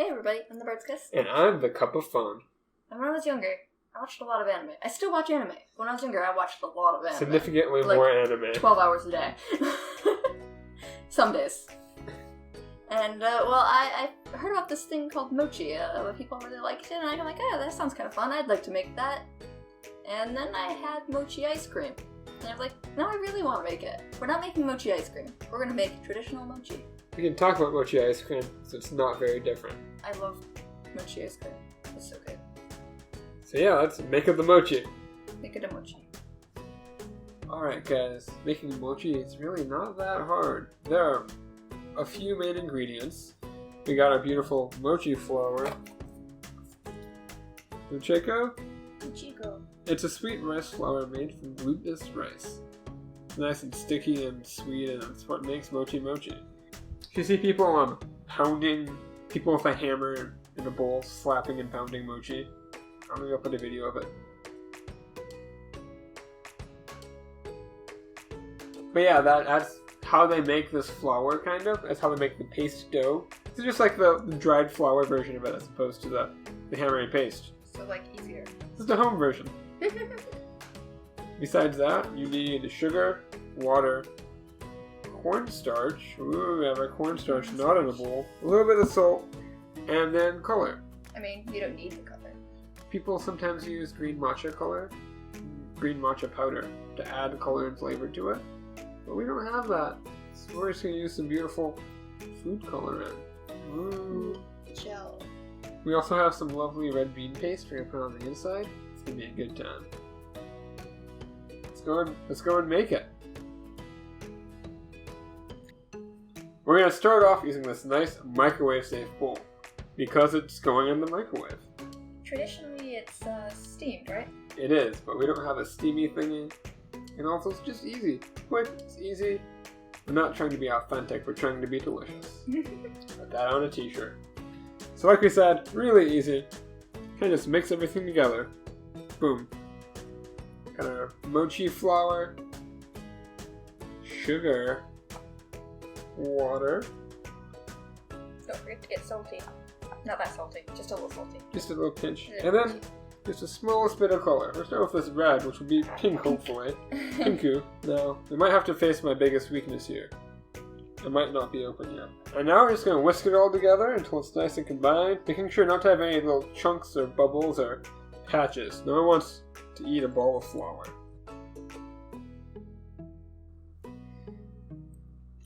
Hey everybody, I'm TheBardsKitchen. And I'm the Cup of Fun. And when I was younger, I watched a lot of anime. I still watch anime. When I was younger, I watched a lot of anime. Significantly more anime. 12 hours a day. Some days. And, I heard about this thing called mochi. People really liked it, and I'm like, oh, that sounds kind of fun. I'd like to make that. And then I had mochi ice cream. And I was like, no, I really want to make it. We're not making mochi ice cream. We're going to make traditional mochi. We can talk about mochi ice cream, so it's not very different. I love mochi ice cream. It's so good. So yeah, let's make up the mochi. Make it a mochi. Alright guys, making mochi is really not that hard. There are a few main ingredients. We got our beautiful mochi flour. Mochiko? Mochiko. It's a sweet rice flour made from glutinous rice. It's nice and sticky and sweet, and it's what makes mochi mochi. You see people pounding, people with a hammer in a bowl, slapping and pounding mochi. I'm gonna go put a video of it. But yeah, that's how they make this flour, kind of. That's how they make the paste dough. It's just like the dried flour version of it, as opposed to the hammery paste. So, easier. This is the home version. Besides that, you need sugar, water, cornstarch. Ooh, we have our cornstarch not in a bowl. A little bit of salt, and then color. I mean, you don't need the color. People sometimes use green matcha color, green matcha powder, to add color and flavor to it. But we don't have that. So we're just going to use some beautiful food coloring. Ooh. Gel. We also have some lovely red bean paste we're going to put on the inside. It's going to be a good time. Let's go and make it. We're going to start off using this nice microwave-safe bowl because it's going in the microwave. Traditionally, it's steamed, right? It is, but we don't have a steamy thingy. And also, it's just easy. Quick, it's easy. We're not trying to be authentic, we're trying to be delicious. Put that on a t-shirt. So like we said, really easy. Kind of just mix everything together. Boom. Got our mochi flour, sugar, water. Don't forget to get salty. Not that salty, just a little salty. Just a little pinch. And then just the smallest bit of color. We'll start with this red, which will be pink, hopefully. Pinku. Now, we might have to face my biggest weakness here. It might not be open yet. And now we're just going to whisk it all together until it's nice and combined, making sure not to have any little chunks or bubbles or patches. No one wants to eat a ball of flour.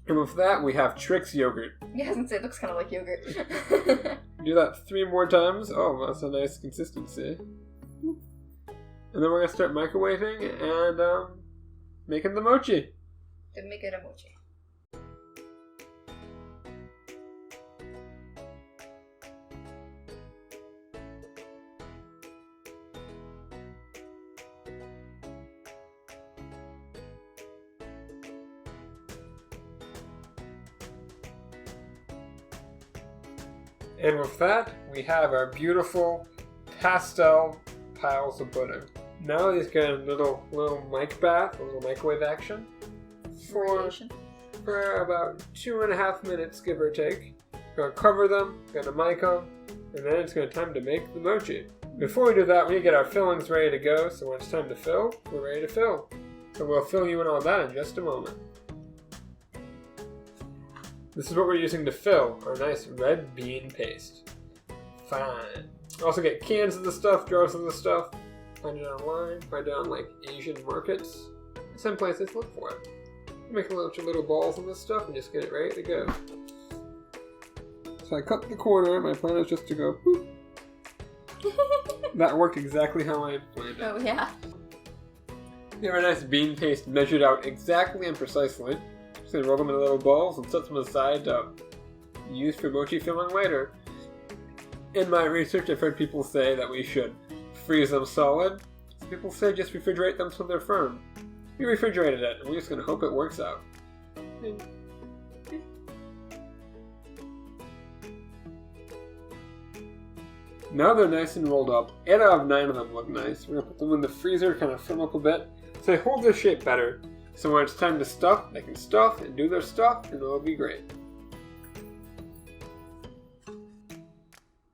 And with that, we have Trix yogurt. Yeah, I was gonna say, it looks kind of like yogurt. Do that 3 more times. Oh, that's a nice consistency. And then we're going to start microwaving and making the mochi. To make it a mochi. And with that, we have our beautiful pastel piles of butter. Now these get a little mic bath, a little microwave action for about 2.5 minutes, give or take. Gonna cover them, gonna mic them, and then it's gonna time to make the mochi. Before we do that, we need to get our fillings ready to go, so when it's time to fill, we're ready to fill. So we'll fill you in on that in just a moment. This is what we're using to fill our nice red bean paste. Fine. Also get cans of the stuff, jars of the stuff. Find it online, find it on Asian markets. Some places look for it. Make a bunch of little balls of this stuff and just get it ready to go. So I cut the corner, my plan is just to go boop. That worked exactly how I planned it. Oh yeah. We have our nice bean paste measured out exactly and precisely. Just gonna roll them into little balls and set them aside to use for mochi filling later. In my research, I've heard people say that we should freeze them solid. Some people say just refrigerate them so they're firm. We refrigerated it, and we're just gonna hope it works out. Now they're nice and rolled up. 8 out of 9 of them look nice. We're gonna put them in the freezer, kind of firm up a bit, so they hold their shape better. So when it's time to stuff, they can stuff and do their stuff, and it'll be great.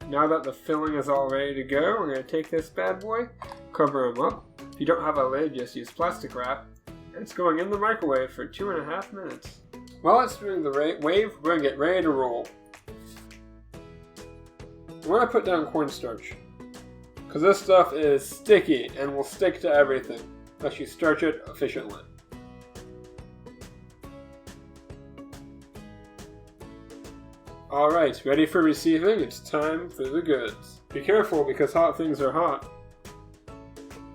Now that the filling is all ready to go, we're going to take this bad boy, cover them up. If you don't have a lid, just use plastic wrap. And it's going in the microwave for 2.5 minutes. While it's doing the wave, we're going to get ready to roll. We're going to put down cornstarch, because this stuff is sticky and will stick to everything unless you starch it efficiently. Alright, ready for receiving? It's time for the goods. Be careful because hot things are hot.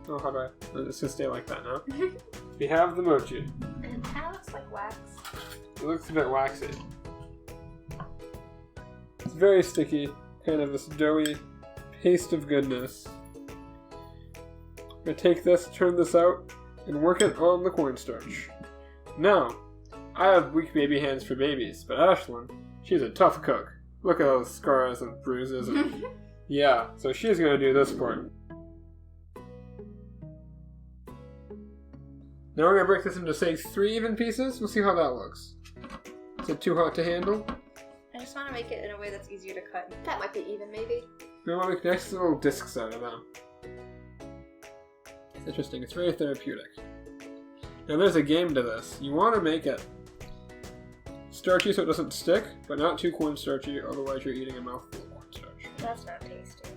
Oh, how do I? It's gonna stay like that now. We have the mochi. It kind of looks like wax. It looks a bit waxy. It's very sticky, kind of this doughy paste of goodness. I'm gonna take this, turn this out, and work it on the cornstarch. Now, I have weak baby hands for babies, but Ashlyn, she's a tough cook. Look at those scars and bruises. And yeah, so she's gonna do this part. Now we're gonna break this into, say, 3 even pieces. We'll see how that looks. Is it too hot to handle? I just want to make it in a way that's easier to cut. That might be even, maybe. We want to make nice little discs out of them. It's interesting. It's very therapeutic. Now there's a game to this. You want to make it starchy so it doesn't stick, but not too cornstarchy, otherwise you're eating a mouthful of cornstarch. That's not tasty.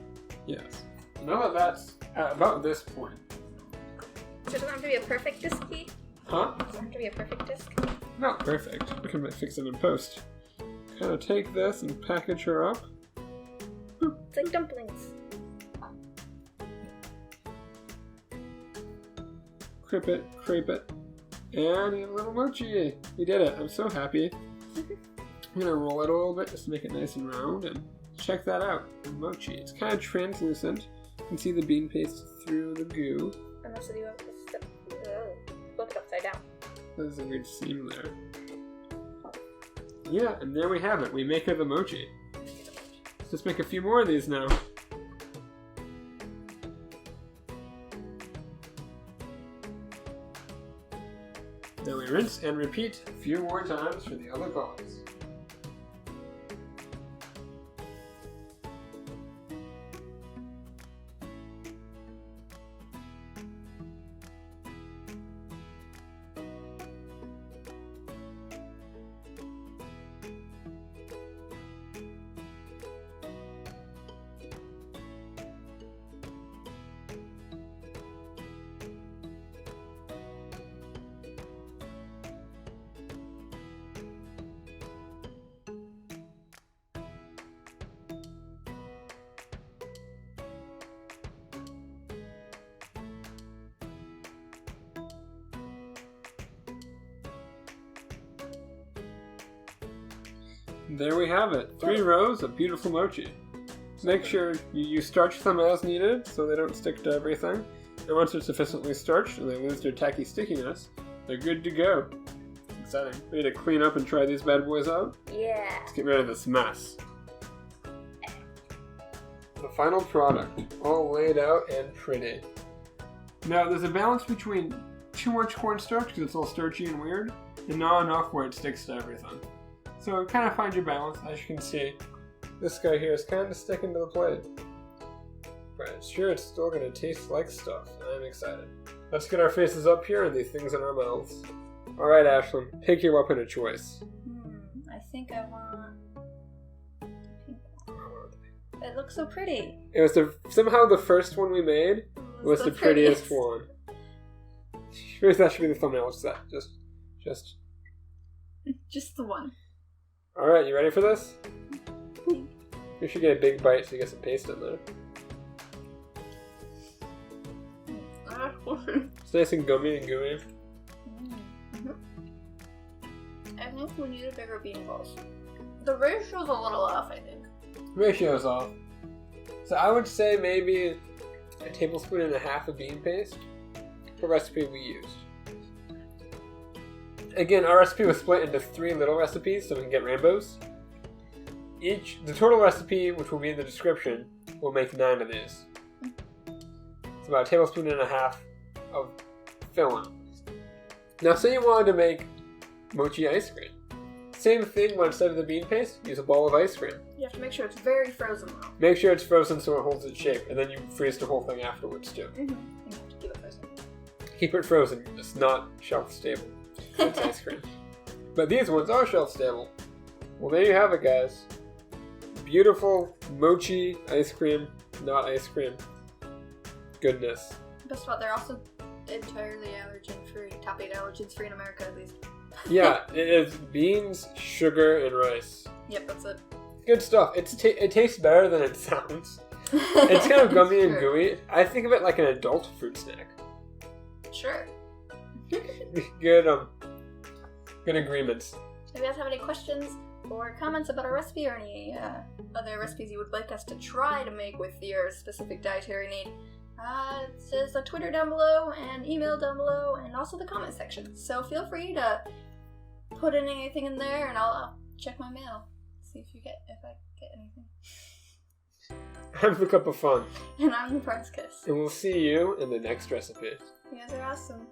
Yes. Now that that's at about this point. So does it have to be a perfect disc-y? Huh? Does it have to be a perfect disc? Not perfect. We can fix it in post. Kind of take this and package her up. It's like dumplings. Crepe it, and a little mochi. We did it. I'm so happy. I'm gonna roll it a little bit just to make it nice and round, and check that out. The mochi. It's kind of translucent. You can see the bean paste through the goo. Unless you have to flip it upside down. There's a weird seam there. Yeah, and there we have it. We make her the mochi. Let's just make a few more of these now. Then we rinse and repeat a few more times for the other colors. There we have it. 3 rows of beautiful mochi. Make sure you starch them as needed so they don't stick to everything. And once they're sufficiently starched and they lose their tacky stickiness, they're good to go. Exciting. Ready to clean up and try these bad boys out? Yeah. Let's get rid of this mess. The final product, all laid out and pretty. Now there's a balance between too much cornstarch because it's all starchy and weird, and not enough where it sticks to everything. So kind of find your balance. As you can see, this guy here is kind of sticking to the plate. But sure, it's still going to taste like stuff. I'm excited. Let's get our faces up here and these things in our mouths. Alright, Ashlyn, pick your weapon of choice. I think I want the pink one. It looks so pretty. It was somehow the first one we made was the prettiest one. Sure, that should be the thumbnail. What's that? Just the one. Alright, you ready for this? You should get a big bite so you get some paste in there. It's nice and gummy and gooey. I think we need a bigger bean balls. The ratio's a little off, I think. Ratio's off. So I would say maybe a tablespoon and a half of bean paste. The recipe we used. Again, our recipe was split into 3 little recipes so we can get rainbows. The total recipe, which will be in the description, will make 9 of these. It's about a tablespoon and a half of filling. Now say you wanted to make mochi ice cream. Same thing, but instead of the bean paste, use a ball of ice cream. You have to make sure it's very frozen though. Make sure it's frozen so it holds its shape, and then you freeze the whole thing afterwards too. Mm-hmm. You have to keep it frozen. Keep it frozen, it's not shelf stable. It's ice cream. But these ones are shelf stable. Well, there you have it, guys. Beautiful mochi ice cream, not ice cream. Goodness. Best of all, they're also entirely allergen-free. Top 8 allergens-free in America, at least. Yeah, it is beans, sugar, and rice. Yep, that's it. Good stuff. It tastes better than it sounds. It's kind of gummy and gooey. I think of it like an adult fruit snack. Sure. Good agreements. If you guys have any questions or comments about our recipe or any other recipes you would like us to try to make with your specific dietary need, there's a Twitter down below and email down below and also the comment section. So feel free to put in anything in there and I'll check my mail. See if I get anything. I'm the Cup of Fun. And I'm the Prize Kiss. And we'll see you in the next recipe. You guys are awesome.